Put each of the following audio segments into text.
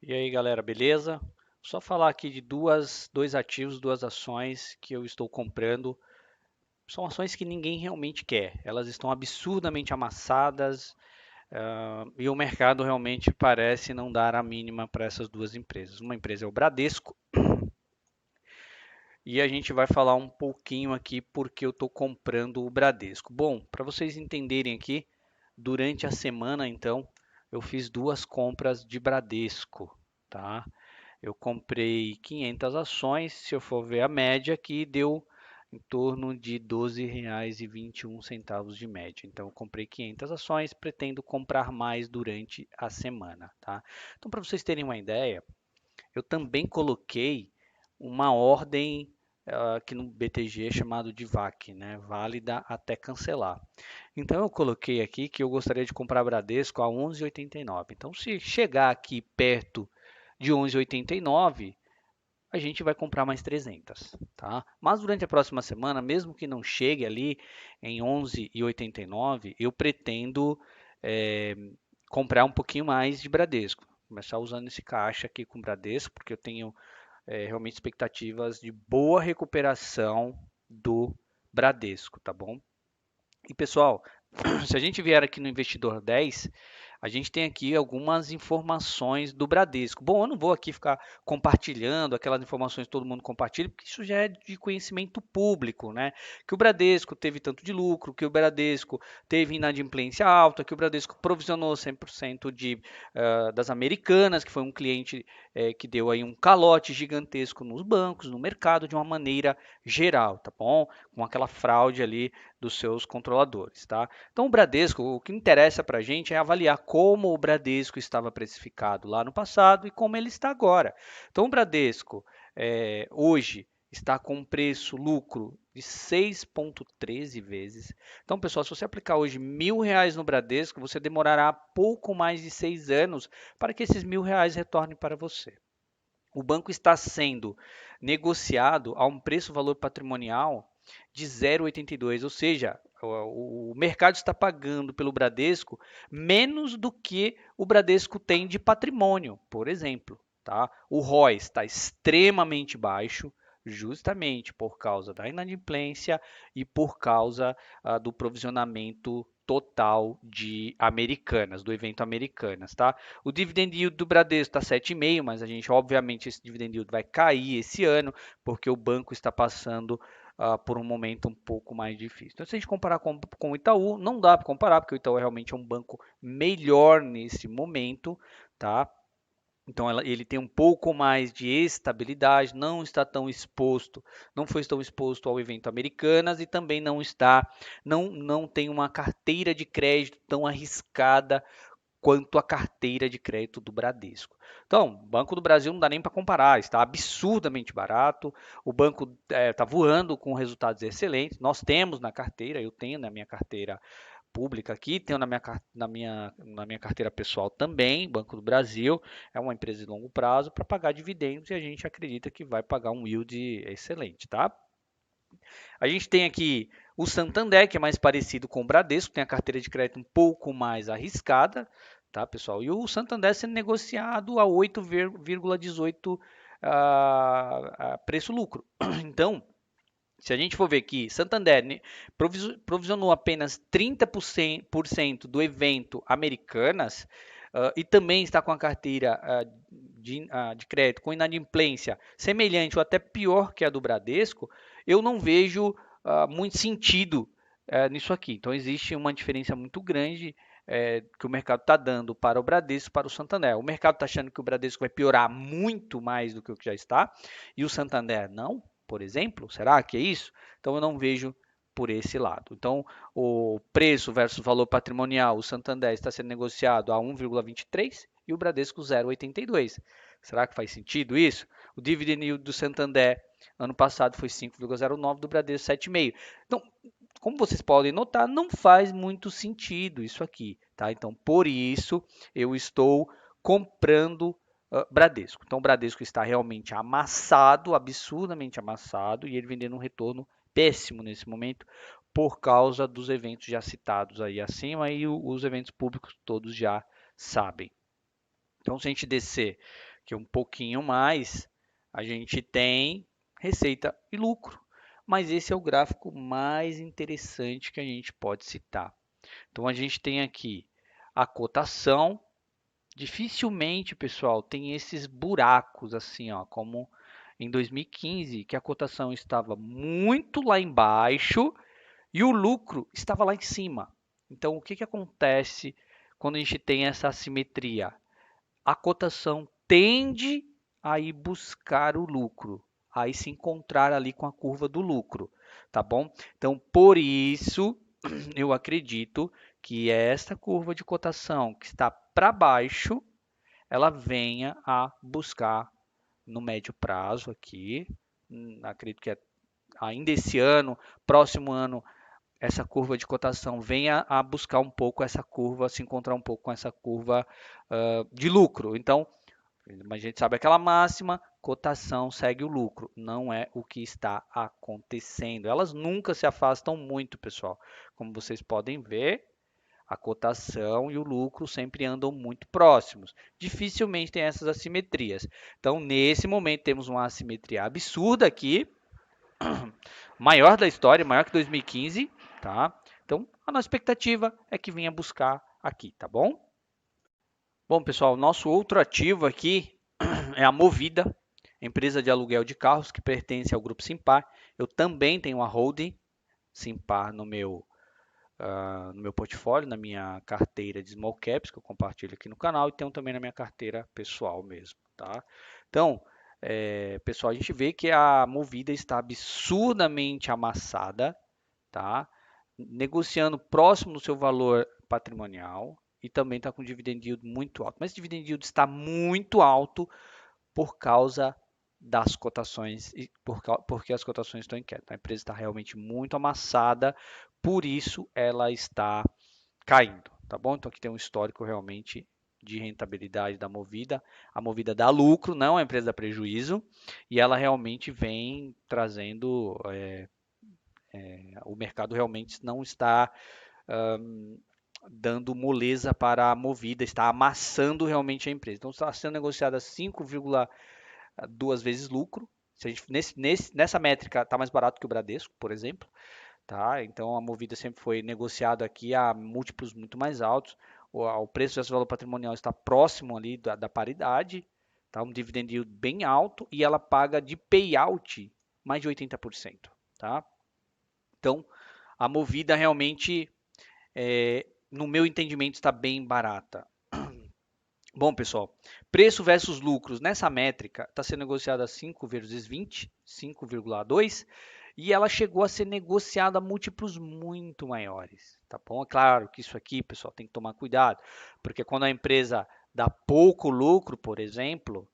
E aí, galera, beleza? Só falar aqui de dois ativos, duas ações que eu estou comprando. São ações que ninguém realmente quer. Elas estão absurdamente amassadas, e o mercado realmente parece não dar a mínima para essas duas empresas. Uma empresa é o Bradesco e a gente vai falar um pouquinho aqui porque eu estou comprando o Bradesco. Bom, para vocês entenderem aqui, durante a semana, então, eu fiz duas compras de Bradesco, tá? Eu comprei 500 ações, se eu for ver a média aqui, deu em torno de R$ 12,21 de média. Então, eu comprei 500 ações, pretendo comprar mais durante a semana, tá? Então, para vocês terem uma ideia, eu também coloquei uma ordem aqui no BTG chamado de VAC, né? Válida até cancelar. Então, eu coloquei aqui que eu gostaria de comprar Bradesco a 11,89. Então, se chegar aqui perto de 11,89, a gente vai comprar mais 300, tá? Mas durante a próxima semana, mesmo que não chegue ali em 11,89, eu pretendo é, comprar um pouquinho mais de Bradesco. Começar usando esse caixa aqui com Bradesco, porque eu tenho realmente expectativas de boa recuperação do Bradesco, tá bom? E pessoal, se a gente vier aqui no Investidor 10, a gente tem aqui algumas informações do Bradesco. Bom, eu não vou aqui ficar compartilhando aquelas informações que todo mundo compartilha, porque isso já é de conhecimento público, né? Que o Bradesco teve tanto de lucro, que o Bradesco teve inadimplência alta, que o Bradesco provisionou 100% das Americanas, que foi um cliente que deu aí um calote gigantesco nos bancos, no mercado, de uma maneira geral, tá bom? Com aquela fraude ali dos seus controladores, tá? Então, o Bradesco, o que interessa para a gente é avaliar como o Bradesco estava precificado lá no passado e como ele está agora. Então, o Bradesco hoje está com um preço-lucro de 6,13 vezes. Então, pessoal, se você aplicar hoje R$ 1.000 no Bradesco, você demorará pouco mais de 6 anos para que esses R$ 1.000 retornem para você. O banco está sendo negociado a um preço-valor patrimonial de 0,82, ou seja, o mercado está pagando pelo Bradesco menos do que o Bradesco tem de patrimônio, por exemplo. Tá? O ROI está extremamente baixo, justamente por causa da inadimplência e por causa do provisionamento total de Americanas, do evento Americanas, tá? O dividend yield do Bradesco está 7,5, mas a gente, obviamente, esse dividend yield vai cair esse ano, porque o banco está passando por um momento um pouco mais difícil. Então, se a gente comparar com o Itaú, não dá para comparar, porque o Itaú realmente é um banco melhor nesse momento, tá? Então ele tem um pouco mais de estabilidade, não está tão exposto, não foi tão exposto ao evento Americanas e também não tem uma carteira de crédito tão arriscada quanto a carteira de crédito do Bradesco. Então, o Banco do Brasil não dá nem para comparar, está absurdamente barato, o banco está voando com resultados excelentes, nós temos na carteira, eu tenho na minha carteira pública aqui, tenho na minha carteira pessoal também, Banco do Brasil, é uma empresa de longo prazo para pagar dividendos e a gente acredita que vai pagar um yield excelente, tá? A gente tem aqui o Santander, que é mais parecido com o Bradesco, tem a carteira de crédito um pouco mais arriscada, tá, pessoal? E o Santander sendo negociado a 8,18 preço-lucro. Então, se a gente for ver que Santander né, provisionou apenas 30% do evento Americanas e também está com a carteira de crédito com inadimplência semelhante ou até pior que a do Bradesco, eu não vejo muito sentido nisso aqui. Então existe uma diferença muito grande que o mercado está dando para o Bradesco e para o Santander. O mercado está achando que o Bradesco vai piorar muito mais do que o que já está e o Santander não, por exemplo. Será que é isso? Então eu não vejo por esse lado. Então, o preço versus valor patrimonial, o Santander está sendo negociado a 1,23 e o Bradesco 0,82. Será que faz sentido isso? O dividend yield do Santander ano passado foi 5,09, do Bradesco 7,5. Então, como vocês podem notar, não faz muito sentido isso aqui, tá? Então, por isso eu estou comprando Bradesco. Então, o Bradesco está realmente amassado, absurdamente amassado, e ele vendendo um retorno péssimo nesse momento por causa dos eventos já citados aí acima e os eventos públicos todos já sabem. Então, se a gente descer que um pouquinho mais, a gente tem receita e lucro. Mas esse é o gráfico mais interessante que a gente pode citar. Então a gente tem aqui a cotação. Dificilmente, pessoal, tem esses buracos assim, ó, como em 2015, que a cotação estava muito lá embaixo e o lucro estava lá em cima. Então, o que que acontece quando a gente tem essa assimetria? A cotação tende a ir buscar o lucro, aí se encontrar ali com a curva do lucro, tá bom? Então, por isso, eu acredito que esta curva de cotação que está para baixo, ela venha a buscar no médio prazo aqui, acredito que ainda esse ano, próximo ano, essa curva de cotação venha a buscar um pouco essa curva, se encontrar um pouco com essa curva de lucro. Então, a gente sabe aquela máxima, cotação segue o lucro. Não é o que está acontecendo. Elas nunca se afastam muito, pessoal. Como vocês podem ver, a cotação e o lucro sempre andam muito próximos. Dificilmente tem essas assimetrias. Então, nesse momento, temos uma assimetria absurda aqui, maior da história, maior que 2015, tá? Então, a nossa expectativa é que venha buscar aqui, tá bom? Bom, pessoal, nosso outro ativo aqui é a Movida, empresa de aluguel de carros que pertence ao grupo Simpar. Eu também tenho a holding Simpar no meu portfólio, na minha carteira de small caps, que eu compartilho aqui no canal, e tenho também na minha carteira pessoal mesmo, tá? Então, pessoal, a gente vê que a Movida está absurdamente amassada, tá? Negociando próximo do seu valor patrimonial e também está com dividend yield muito alto. Mas esse dividend yield está muito alto por causa das cotações e porque as cotações estão em queda. A empresa está realmente muito amassada, por isso ela está caindo, tá bom? Então aqui tem um histórico realmente de rentabilidade da Movida. A Movida dá lucro, não é uma empresa dá prejuízo, e ela realmente vem trazendo, o mercado realmente não está dando moleza para a Movida, está amassando realmente a empresa. Então está sendo negociada 5,2 vezes lucro. Se a gente, nessa métrica está mais barato que o Bradesco, por exemplo. Tá? Então a Movida sempre foi negociado aqui a múltiplos muito mais altos. O preço desse valor patrimonial está próximo ali da paridade, tá? Um dividend yield bem alto e ela paga de payout mais de 80%. Tá? Então a Movida realmente, no meu entendimento, está bem barata. Bom, pessoal, preço versus lucros nessa métrica está sendo negociada a 5 vezes 20, 5,2, e ela chegou a ser negociada a múltiplos muito maiores, tá bom? É claro que isso aqui, pessoal, tem que tomar cuidado, porque quando a empresa dá pouco lucro, por exemplo,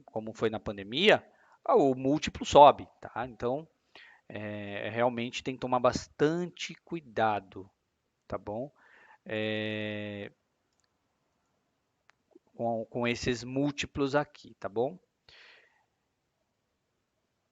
como foi na pandemia, o múltiplo sobe, tá? Então, realmente tem que tomar bastante cuidado, tá bom? É, com esses múltiplos aqui, tá bom?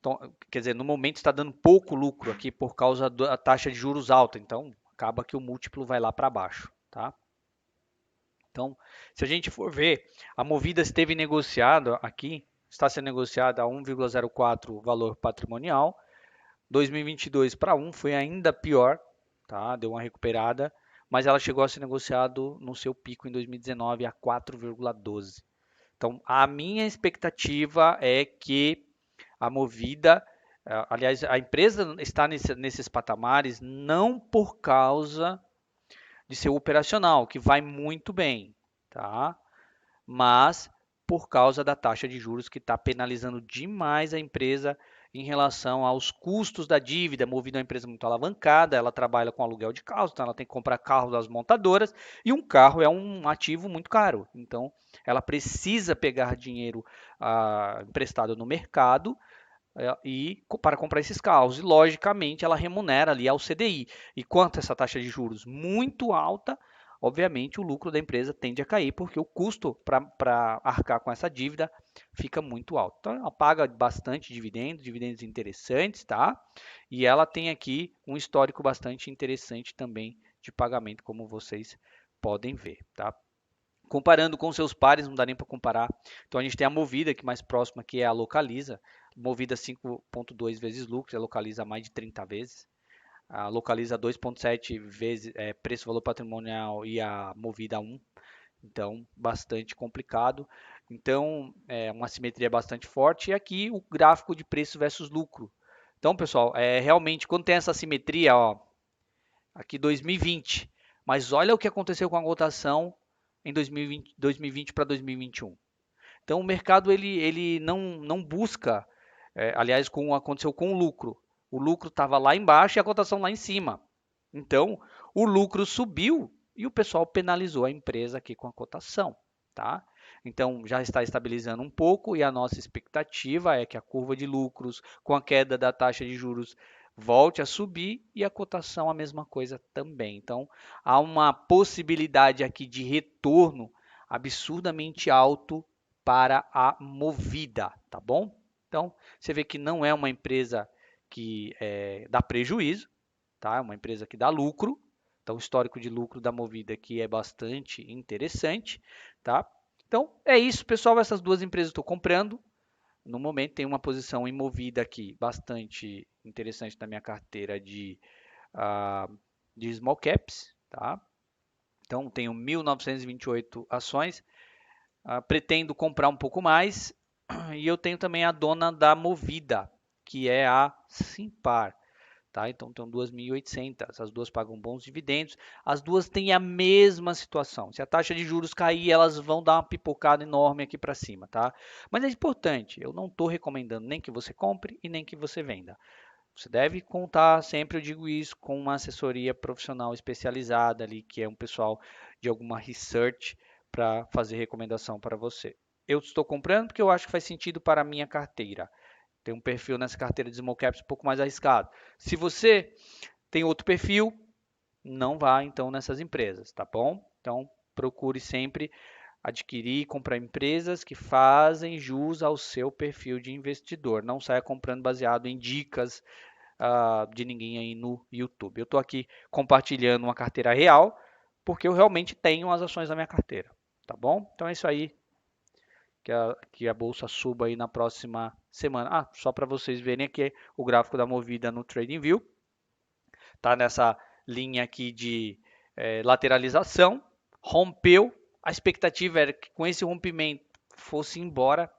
Então, quer dizer, no momento está dando pouco lucro aqui por causa da taxa de juros alta, então acaba que o múltiplo vai lá para baixo, tá? Então, se a gente for ver, a Movida esteve negociada aqui, está sendo negociada a 1,04 valor patrimonial, 2022 para 1 foi ainda pior, tá? Deu uma recuperada, mas ela chegou a ser negociado no seu pico em 2019 a 4,12. Então, a minha expectativa é que a Movida, aliás, a empresa está nesses patamares não por causa de seu operacional, que vai muito bem, tá? Mas por causa da taxa de juros que está penalizando demais a empresa em relação aos custos da dívida. Movida é uma empresa muito alavancada, ela trabalha com aluguel de carros, então ela tem que comprar carros das montadoras e um carro é um ativo muito caro. Então ela precisa pegar dinheiro emprestado no mercado e para comprar esses carros. E, logicamente, ela remunera ali ao CDI. E quanto essa taxa de juros muito alta, obviamente o lucro da empresa tende a cair, porque o custo para arcar com essa dívida fica muito alto. Então, ela paga bastante dividendos, dividendos interessantes, tá? E ela tem aqui um histórico bastante interessante também de pagamento, como vocês podem ver, tá? Comparando com seus pares, não dá nem para comparar. Então a gente tem a Movida, que mais próxima, que é a Localiza. Movida 5,2 vezes lucro, a Localiza mais de 30 vezes. A Localiza 2,7 vezes preço-valor patrimonial e a Movida 1. Então, bastante complicado. Então, é uma simetria bastante forte. E aqui o gráfico de preço versus lucro. Então, pessoal, realmente, quando tem essa simetria, ó, aqui 2020, mas olha o que aconteceu com a cotação em 2020 para 2021. Então, o mercado ele não busca, aliás, aconteceu com o lucro. O lucro estava lá embaixo e a cotação lá em cima. Então, o lucro subiu e o pessoal penalizou a empresa aqui com a cotação, tá? Então, já está estabilizando um pouco e a nossa expectativa é que a curva de lucros, com a queda da taxa de juros, volte a subir e a cotação a mesma coisa também. Então, há uma possibilidade aqui de retorno absurdamente alto para a Movida, tá bom? Então, você vê que não é uma empresa que dá prejuízo, tá? É uma empresa que dá lucro. Então, o histórico de lucro da Movida aqui é bastante interessante, tá? Então, é isso, pessoal. Essas duas empresas eu estou comprando. No momento, tem uma posição em Movida aqui bastante interessante na minha carteira de small caps, tá? Então, tenho 1.928 ações. Pretendo comprar um pouco mais. E eu tenho também a dona da Movida, que é a Simpar. Tá? Então, tem 2.800. As duas pagam bons dividendos. As duas têm a mesma situação. Se a taxa de juros cair, elas vão dar uma pipocada enorme aqui para cima. Tá? Mas é importante, eu não estou recomendando nem que você compre e nem que você venda. Você deve contar, sempre eu digo isso, com uma assessoria profissional especializada ali, que é um pessoal de alguma research para fazer recomendação para você. Eu estou comprando porque eu acho que faz sentido para a minha carteira. Tem um perfil nessa carteira de small caps um pouco mais arriscado. Se você tem outro perfil, não vá então nessas empresas, tá bom? Então procure sempre adquirir e comprar empresas que fazem jus ao seu perfil de investidor. Não saia comprando baseado em dicas de ninguém aí no YouTube. Eu estou aqui compartilhando uma carteira real porque eu realmente tenho as ações na minha carteira, tá bom? Então é isso aí. Que a bolsa suba aí na próxima semana. Só para vocês verem aqui o gráfico da Movida no TradingView. Tá nessa linha aqui de lateralização. Rompeu. A expectativa era que com esse rompimento fosse embora,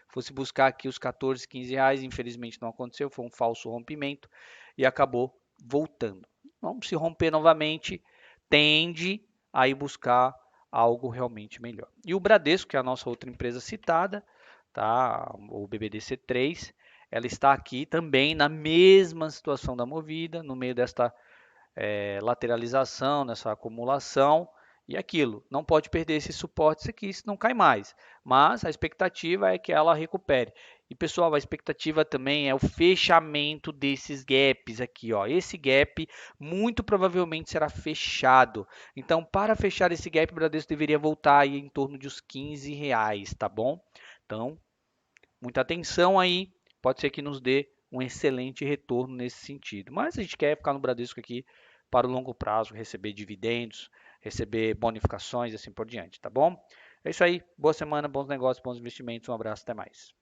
fosse buscar aqui os 14, 15 reais. Infelizmente não aconteceu, foi um falso rompimento e acabou voltando. Vamos se romper novamente, tende a ir buscar algo realmente melhor. E o Bradesco, que é a nossa outra empresa citada, tá? O BBDC3, ela está aqui também na mesma situação da Movida, no meio desta lateralização, nessa acumulação e aquilo. Não pode perder esses suportes aqui, senão cai mais. Mas a expectativa é que ela recupere. E pessoal, a expectativa também é o fechamento desses gaps aqui, ó. Esse gap muito provavelmente será fechado. Então, para fechar esse gap, o Bradesco deveria voltar aí em torno de uns 15 reais, tá bom? Então, muita atenção aí. Pode ser que nos dê um excelente retorno nesse sentido. Mas a gente quer ficar no Bradesco aqui para o longo prazo, receber dividendos, receber bonificações e assim por diante, tá bom? É isso aí. Boa semana, bons negócios, bons investimentos. Um abraço, até mais.